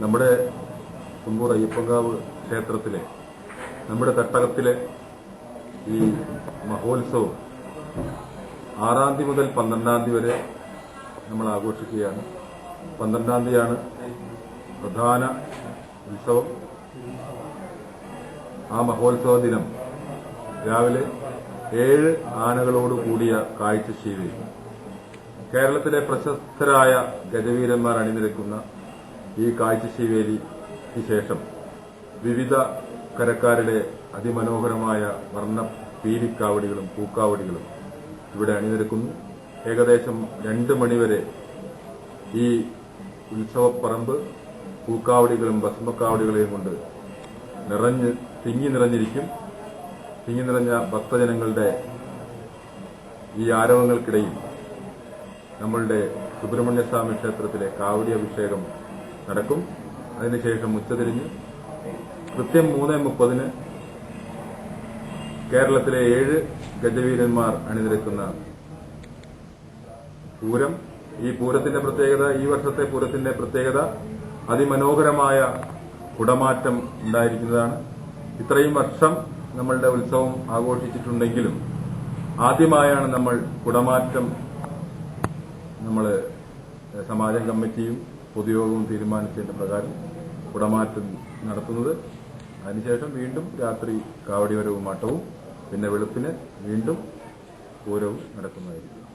നമ്മുടെ കുമ്പൂർ അയ്യപ്പൻകാവ് ക്ഷേത്രത്തിലെ നമ്മുടെ തട്ടകത്തിലെ ഈ മഹോത്സവം 6-ാം തീയതി മുതൽ 12-ാം തീയതി വരെ നമ്മൾ ആഘോഷിക്കുകയാണ്. 12-ാം തീയതിയാണ് പ്രധാന ഉത്സവം. ആ മഹോത്സവ ദിനം രാവിലെ 7 ആനകളോട് കൂടിയ കാഴ്ചശീവേലി, കേരളത്തിലെ പ്രശസ്തരായ ഗജവീരന്മാർ അണിനിരക്കുന്ന ഈ കാഴ്ചശീവേലിക്ക് ശേഷം വിവിധ കരക്കാരുടെ അതിമനോഹരമായ വർണ്ണ പീലിക്കാവടികളും പൂക്കാവടികളും ഇവിടെ അണിനിരക്കുന്നു. ഏകദേശം 2 മണിവരെ ഈ ഉത്സവപ്പറമ്പ് പൂക്കാവടികളും ഭസ്മക്കാവടികളെയും കൊണ്ട് തിങ്ങി നിറഞ്ഞിരിക്കും. തിങ്ങി നിറഞ്ഞ ഭക്തജനങ്ങളുടെ ഈ ആരവങ്ങൾക്കിടയിൽ നമ്മളുടെ സുബ്രഹ്മണ്യസ്വാമി ക്ഷേത്രത്തിലെ കാവടി അഭിഷേകം നടക്കും. അതിനുശേഷം ഉച്ചതിരിഞ്ഞ് കൃത്യം 3:30 കേരളത്തിലെ 7 ഗജവീരന്മാർ അണിനിരക്കുന്ന പൂരം. ഈ പൂരത്തിന്റെ പ്രത്യേകത, ഈ വർഷത്തെ പൂരത്തിന്റെ പ്രത്യേകത അതിമനോഹരമായ കുടമാറ്റം ഉണ്ടായിരിക്കുന്നതാണ്. ഇത്രയും വർഷം നമ്മളുടെ ഉത്സവം ആഘോഷിച്ചിട്ടുണ്ടെങ്കിലും ആദ്യമായാണ് നമ്മൾ കുടമാറ്റം സമാജം കമ്മിറ്റിയും പൊതുയോഗവും തീരുമാനിച്ചതിന്റെ പ്രകാരം കുടമാറ്റം നടത്തുന്നത്. അതിനുശേഷം വീണ്ടും രാത്രി കാവടിവരവും ആട്ടവും, പിന്നെ വെളുപ്പിന് വീണ്ടും പൂരവും നടക്കുന്നതായിരിക്കും.